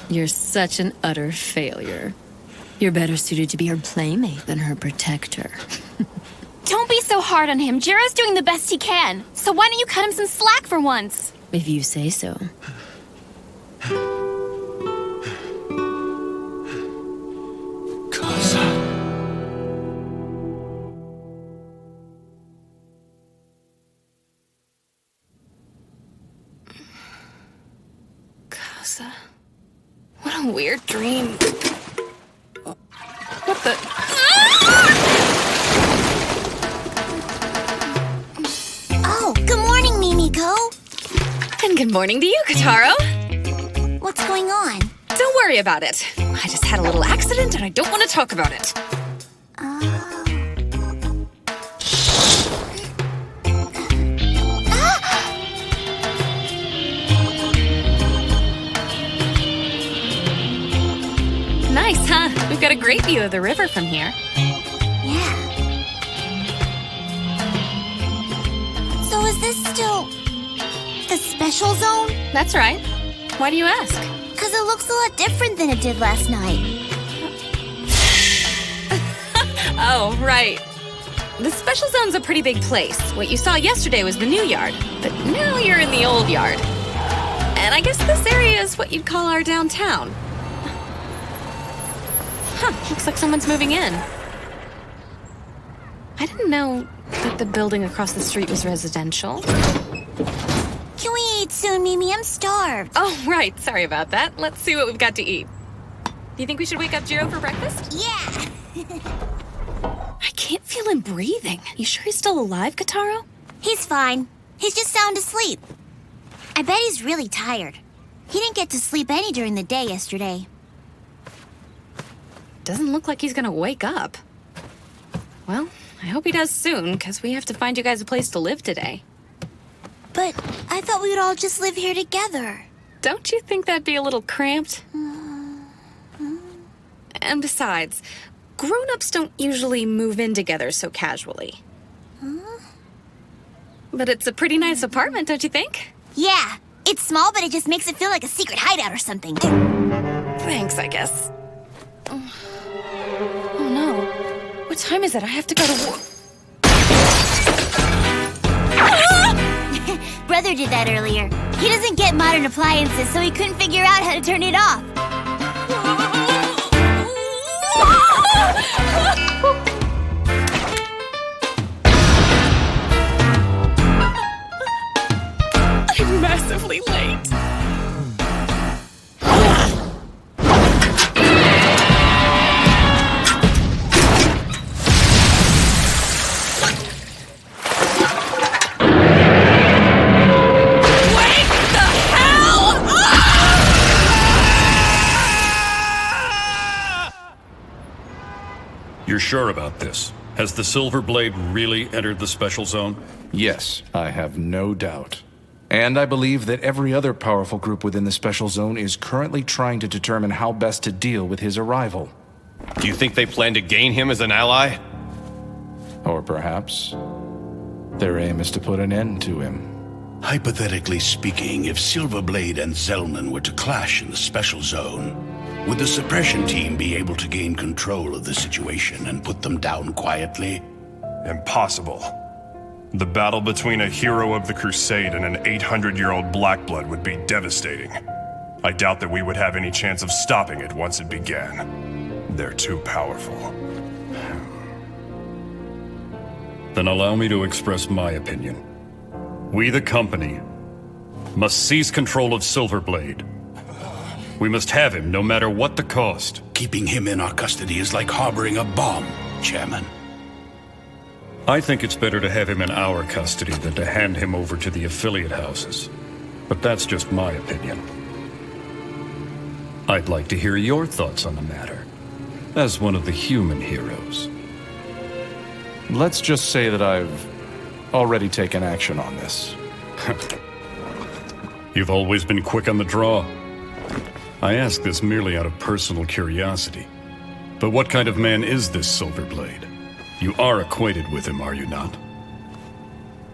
You're such an utter failure. You're better suited to be her playmate than her protector. Don't be so hard on him. Jiro's doing the best he can. So why don't you cut him some slack for once? If you say so. Casa. What a weird dream. What the... Oh, good morning, Mimiko. And good morning to you, Kotaro. What's going on? Don't worry about it. I just had a little accident and I don't want to talk about it. Nice, huh? We've got a great view of the river from here. Yeah. So is this still the special zone? That's right. Why do you ask? Because it looks a lot different than it did last night. Oh, right. The special zone's a pretty big place. What you saw yesterday was the new yard, but now you're in the old yard. And I guess this area is what you'd call our downtown. Huh, looks like someone's moving in. I didn't know that the building across the street was residential. Can we eat soon, Mimi? I'm starved. Oh, right. Sorry about that. Let's see what we've got to eat. Do you think we should wake up Jiro for breakfast? Yeah. I can't feel him breathing. You sure he's still alive, Kotaro? He's fine. He's just sound asleep. I bet he's really tired. He didn't get to sleep any during the day yesterday. Doesn't look like he's gonna wake up. Well, I hope he does soon, because we have to find you guys a place to live today. But I thought we would all just live here together. Don't you think that'd be a little cramped? And besides, grown-ups don't usually move in together so casually. But it's a pretty nice apartment, don't you think? Yeah. It's small, but it just makes it feel like a secret hideout or something. Thanks, I guess. Oh no. What time is it? I have to go to work. Brother did that earlier. He doesn't get modern appliances, so he couldn't figure out how to turn it off. I'm massively late. You're sure about this? Has the Silver Blade really entered the special zone? Yes, I have no doubt. And I believe that every other powerful group within the special zone is currently trying to determine how best to deal with his arrival. Do you think they plan to gain him as an ally? Or perhaps their aim is to put an end to him. Hypothetically speaking, if Silverblade and Zellman were to clash in the special zone, would the suppression team be able to gain control of the situation and put them down quietly? Impossible. The battle between a hero of the Crusade and an 800-year-old Blackblood would be devastating. I doubt that we would have any chance of stopping it once it began. They're too powerful. Then allow me to express my opinion. We, the company, must seize control of Silverblade. We must have him, no matter what the cost. Keeping him in our custody is like harboring a bomb, Chairman. I think it's better to have him in our custody than to hand him over to the affiliate houses. But that's just my opinion. I'd like to hear your thoughts on the matter, as one of the human heroes. Let's just say that I've already taken action on this. You've always been quick on the draw. I ask this merely out of personal curiosity. But what kind of man is this Silverblade? You are acquainted with him, are you not?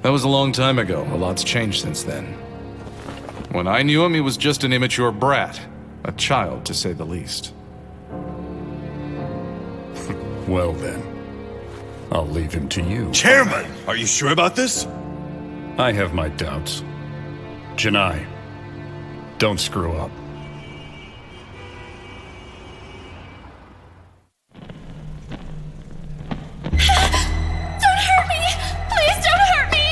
That was a long time ago. A lot's changed since then. When I knew him, he was just an immature brat. A child, to say the least. Well then, I'll leave him to you. Chairman! Are you sure about this? I have my doubts. Janai, don't screw up. Don't hurt me! Please don't hurt me!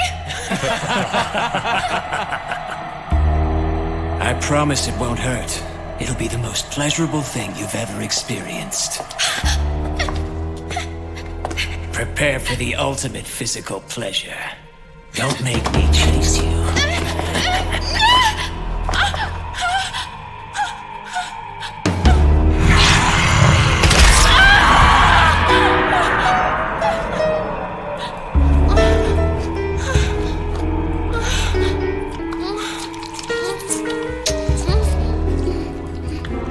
I promise it won't hurt. It'll be the most pleasurable thing you've ever experienced. Prepare for the ultimate physical pleasure. Don't make me chase you.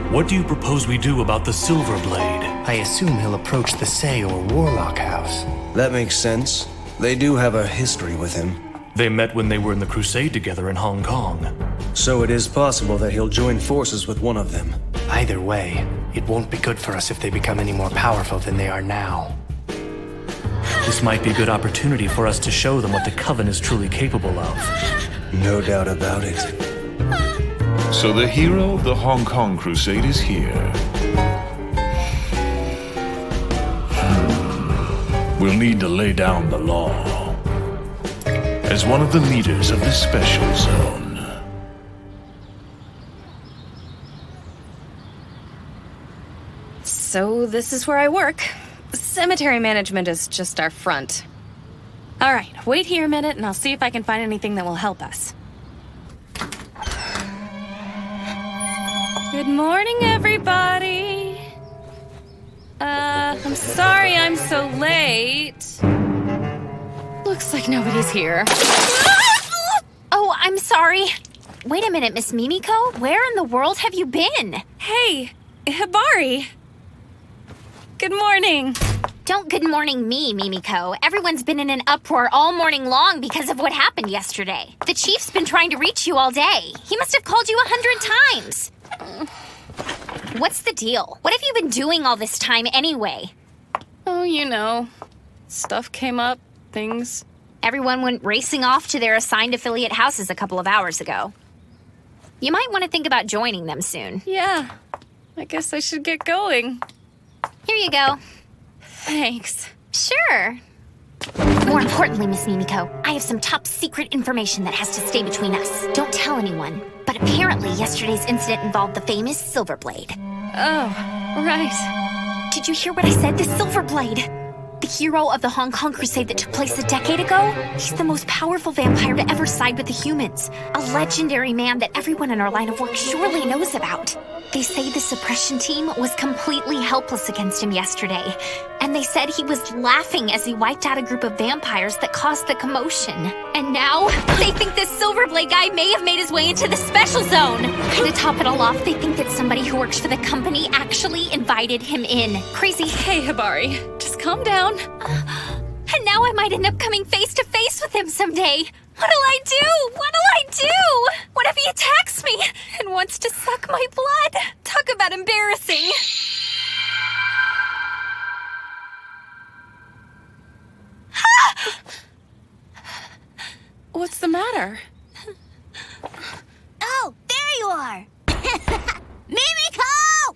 What do you propose we do about the Silver Blade? I assume he'll approach the Say or Warlock House. That makes sense. They do have a history with him. They met when they were in the Crusade together in Hong Kong. So it is possible that he'll join forces with one of them. Either way, it won't be good for us if they become any more powerful than they are now. This might be a good opportunity for us to show them what the Coven is truly capable of. No doubt about it. So the hero of the Hong Kong Crusade is here. We'll need to lay down the law. As one of the leaders of the Special Zone. So this is where I work. Cemetery management is just our front. All right, wait here a minute and I'll see if I can find anything that will help us. Good morning, everybody. I'm sorry I'm so late. Looks like nobody's here. Oh, I'm sorry. Wait a minute, Miss Mimiko. Where in the world have you been? Hey, Hibari. Good morning. Don't good morning me, Mimiko. Everyone's been in an uproar all morning long because of what happened yesterday. The chief's been trying to reach you all day. He must have called you 100 times. What's the deal? What have you been doing all this time anyway? Oh, you know. Stuff came up, things. Everyone went racing off to their assigned affiliate houses a couple of hours ago. You might want to think about joining them soon. Yeah, I guess I should get going. Here you go. Thanks. Sure. More importantly, Miss Mimiko, I have some top secret information that has to stay between us. Don't tell anyone. But apparently yesterday's incident involved the famous Silver Blade. Oh, right. Did you hear what I said? The Silver Blade! The hero of the Hong Kong Crusade that took place a decade ago? He's the most powerful vampire to ever side with the humans. A legendary man that everyone in our line of work surely knows about. They say the suppression team was completely helpless against him yesterday. And they said he was laughing as he wiped out a group of vampires that caused the commotion. And now, they think this Silverblade guy may have made his way into the Special Zone. And to top it all off, they think that somebody who works for the company actually invited him in. Crazy. Hey, Hibari, just calm down. And now I might end up coming face to face with him someday. What'll I do? What'll I do? What if he attacks me and wants to suck my blood? Talk about embarrassing. What's the matter? Oh, there you are. Mimiko!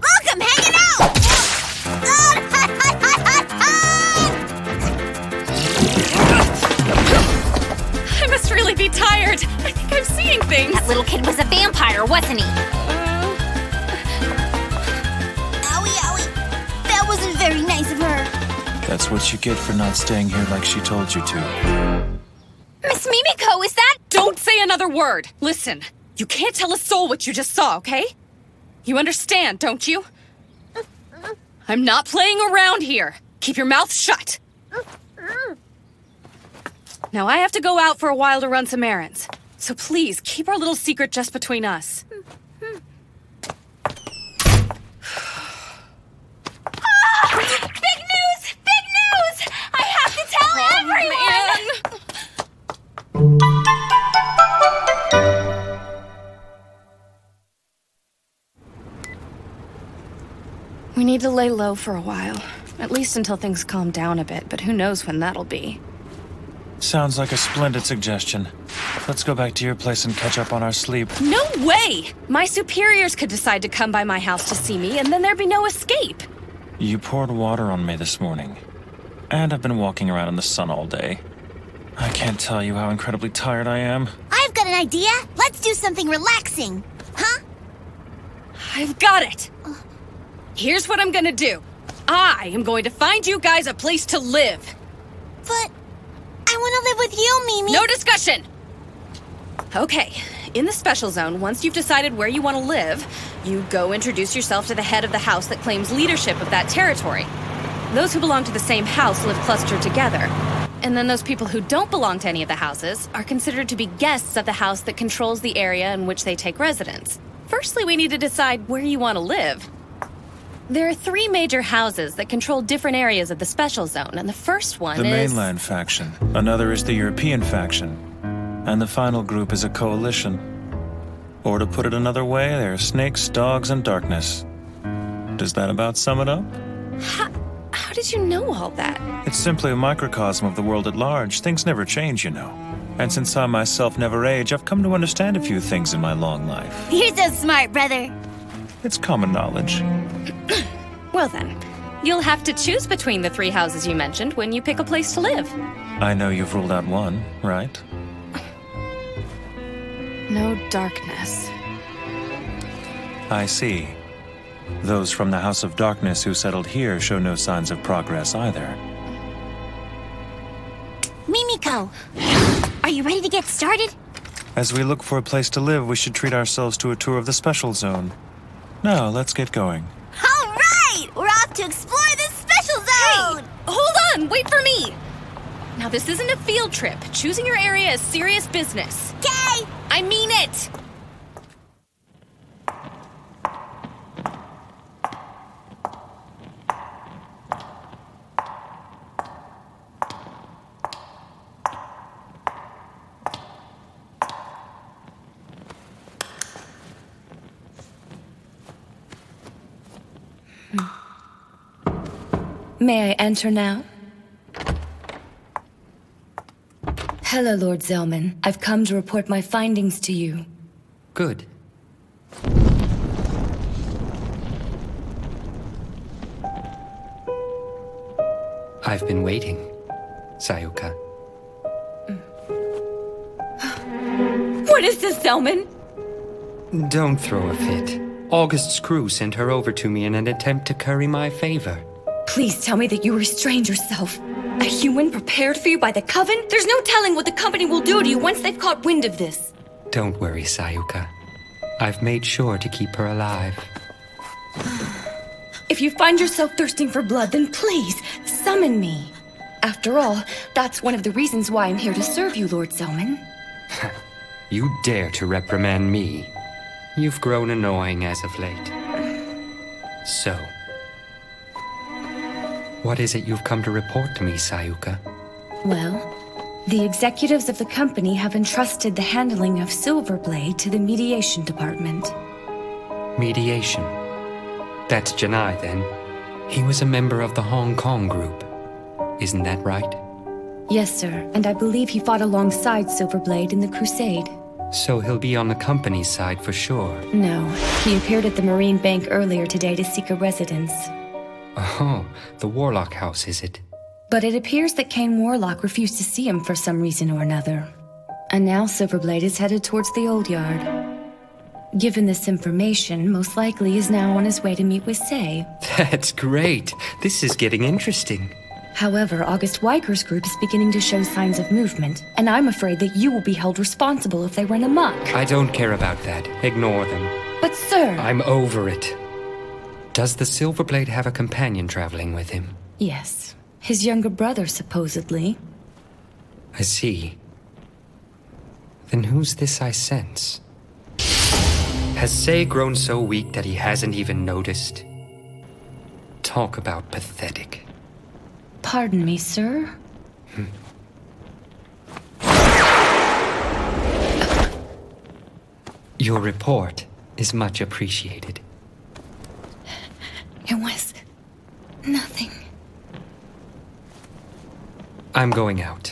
Look, I'm hanging out! I must really be tired. I think I'm seeing things. That little kid was a vampire, wasn't he? Owie, owie. That wasn't very nice of her. That's what you get for not staying here like she told you to. Miss Mimiko, is that— Don't say another word. Listen, you can't tell a soul what you just saw, okay? You understand, don't you? I'm not playing around here. Keep your mouth shut. Now I have to go out for a while to run some errands. So please, keep our little secret just between us. Big news! Big news! I have to tell everyone! We need to lay low for a while. At least until things calm down a bit, but who knows when that'll be. Sounds like a splendid suggestion. Let's go back to your place and catch up on our sleep. No way! My superiors could decide to come by my house to see me, and then there'd be no escape. You poured water on me this morning. And I've been walking around in the sun all day. I can't tell you how incredibly tired I am. I've got an idea. Let's do something relaxing. Huh? I've got it! Here's what I'm gonna do. I am going to find you guys a place to live. But I want to live with you, Mimi. No discussion! Okay, in the special zone, once you've decided where you want to live, you go introduce yourself to the head of the house that claims leadership of that territory. Those who belong to the same house live clustered together. And then those people who don't belong to any of the houses are considered to be guests of the house that controls the area in which they take residence. Firstly, we need to decide where you want to live. There are 3 major houses that control different areas of the special zone, and the first one The is... mainland faction. Another is the European faction. And the final group is a coalition. Or to put it another way, there are snakes, dogs, and darkness. Does that about sum it up? How did you know all that? It's simply a microcosm of the world at large. Things never change, you know. And since I myself never age, I've come to understand a few things in my long life. You're so smart, brother. It's common knowledge. Well then, you'll have to choose between the 3 houses you mentioned when you pick a place to live. I know you've ruled out one, right? No darkness. I see. Those from the House of Darkness who settled here show no signs of progress either. Mimiko, are you ready to get started? As we look for a place to live, we should treat ourselves to a tour of the special zone. Now, let's get going. All right! We're off to explore this special zone! Hey! Hold on! Wait for me! Now, this isn't a field trip. Choosing your area is serious business. Okay! I mean it! May I enter now? Hello, Lord Zellman. I've come to report my findings to you. Good. I've been waiting, Sayuka. What is this, Zellman? Don't throw a fit. August's crew sent her over to me in an attempt to curry my favor. Please tell me that you restrained yourself. A human prepared for you by the Coven? There's no telling what the company will do to you once they've caught wind of this. Don't worry, Sayuka. I've made sure to keep her alive. If you find yourself thirsting for blood, then please, summon me. After all, that's one of the reasons why I'm here to serve you, Lord Zellman. You dare to reprimand me. You've grown annoying as of late. So, what is it you've come to report to me, Sayuka? Well, the executives of the company have entrusted the handling of Silverblade to the mediation department. Mediation. That's Janai, then. He was a member of the Hong Kong group. Isn't that right? Yes, sir, and I believe he fought alongside Silverblade in the Crusade. So he'll be on the company's side for sure. No, he appeared at the Marine Bank earlier today to seek a residence. Oh, the Warlock House, is it? But it appears that Kane Warlock refused to see him for some reason or another. And now Silverblade is headed towards the Old Yard. Given this information, most likely is now on his way to meet with Say. That's great. This is getting interesting. However, August Weiger's group is beginning to show signs of movement, and I'm afraid that you will be held responsible if they run amok. I don't care about that. Ignore them. But sir... I'm over it. Does the Silverblade have a companion traveling with him? Yes. His younger brother, supposedly. I see. Then who's this I sense? Has Say grown so weak that he hasn't even noticed? Talk about pathetic. Pardon me, sir? Your report is much appreciated. It was Nothing. I'm going out.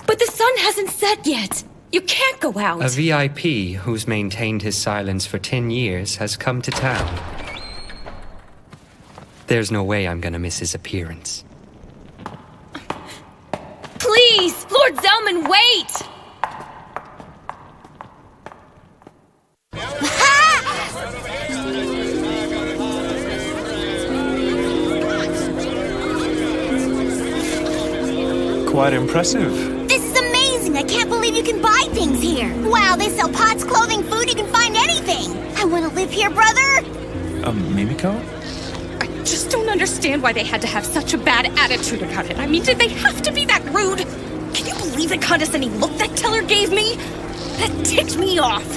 But the sun hasn't set yet. You can't go out. A VIP who's maintained his silence for 10 years has come to town. There's no way I'm gonna miss his appearance. Please! Lord Zelman, wait! Quite impressive. This is amazing! I can't believe you can buy things here! Wow, they sell pots, clothing, food, you can find anything! I want to live here, brother! Mimiko? I just don't understand why they had to have such a bad attitude about it. I mean, did they have to be that rude? Can you believe the condescending look that teller gave me? That ticked me off.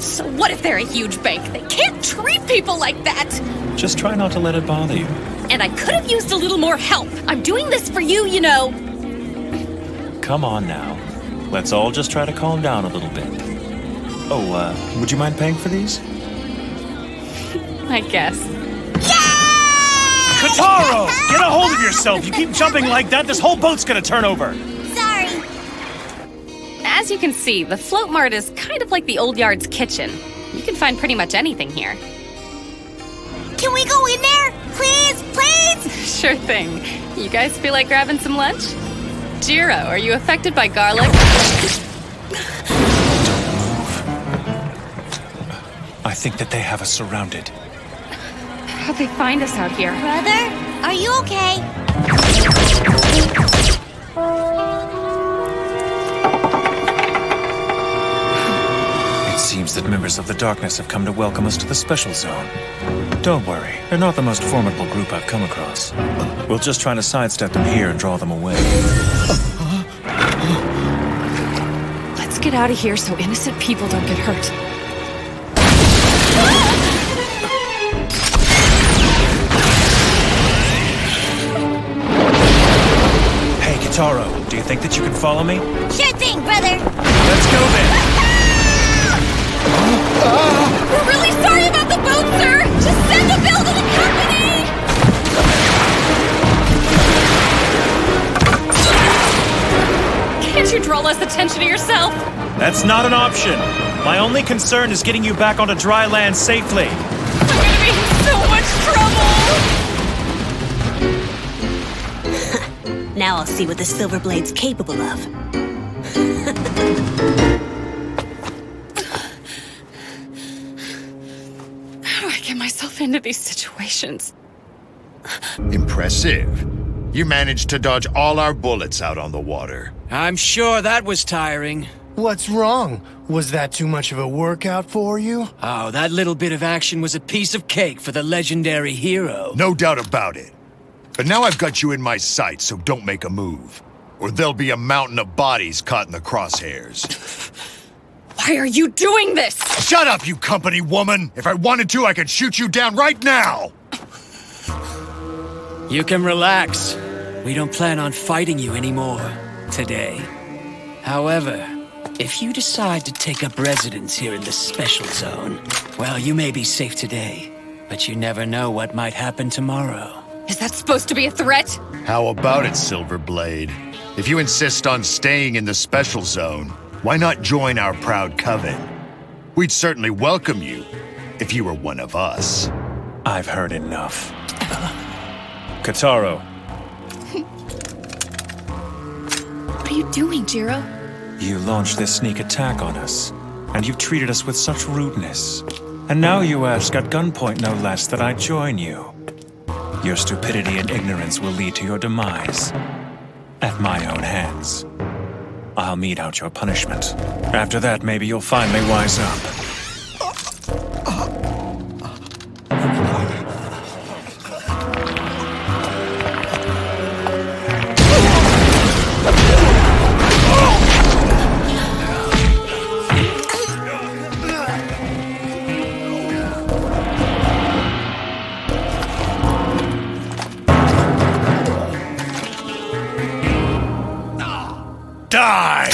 So what if they're a huge bank? They can't treat people like that! Just try not to let it bother you. And I could have used a little more help. I'm doing this for you, you know. Come on now. Let's all just try to calm down a little bit. Oh, would you mind paying for these? I guess. Kataro! Get a hold of yourself! You keep jumping like that, this whole boat's gonna turn over! Sorry. As you can see, the float mart is kind of like the old yard's kitchen. You can find pretty much anything here. Can we go in there? Please, please? Sure thing. You guys feel like grabbing some lunch? Jiro, are you affected by garlic? I think that they have us surrounded. How'd they find us out here? Brother, are you okay? It seems that members of the Darkness have come to welcome us to the Special Zone. Don't worry, they're not the most formidable group I've come across. We'll just try to sidestep them here and draw them away. Let's get out of here so innocent people don't get hurt. Hey, Kataro, do you think that you can follow me? Sure thing, brother. Let's go then! We're really sorry about the boat, sir! Just send the bill to the company! Can't you draw less attention to yourself? That's not an option. My only concern is getting you back onto dry land safely. I'm gonna be in so much trouble! Now I'll see what the Silver Blade's capable of. How do I get myself into these situations? Impressive. You managed to dodge all our bullets out on the water. I'm sure that was tiring. What's wrong? Was that too much of a workout for you? Oh, that little bit of action was a piece of cake for the legendary hero. No doubt about it. But now I've got you in my sights, so don't make a move. Or there'll be a mountain of bodies caught in the crosshairs. Why are you doing this? Shut up, you company woman! If I wanted to, I could shoot you down right now! You can relax. We don't plan on fighting you anymore today. However, if you decide to take up residence here in the Special Zone, well, you may be safe today, but you never know what might happen tomorrow. Is that supposed to be a threat? How about it, Silverblade? If you insist on staying in the Special Zone, why not join our proud coven? We'd certainly welcome you, if you were one of us. I've heard enough. Kataro. What are you doing, Jiro? You launched this sneak attack on us, and you've treated us with such rudeness. And now you ask at gunpoint, no less, that I join you. Your stupidity and ignorance will lead to your demise. At my own hands. I'll mete out your punishment. After that, maybe you'll finally wise up. Die!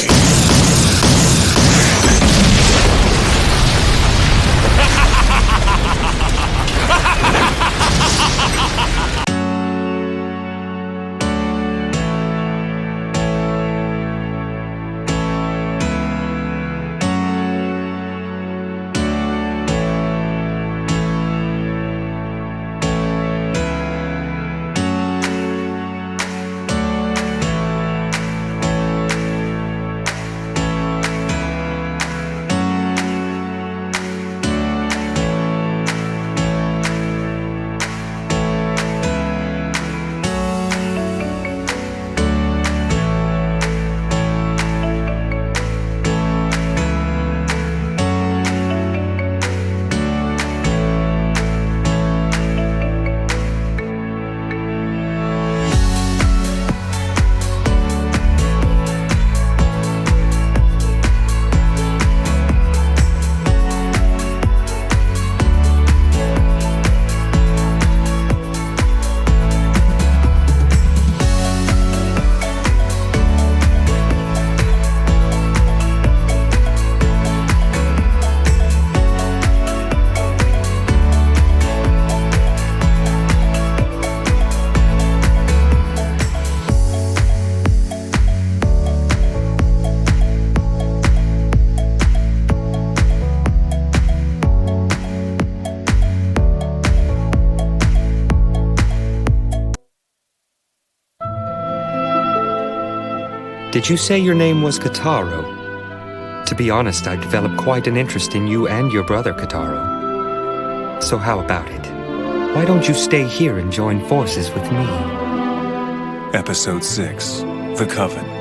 Did you say your name was Kataro? To be honest, I developed quite an interest in you and your brother, Kataro. So how about it? Why don't you stay here and join forces with me? Episode 6, The Coven.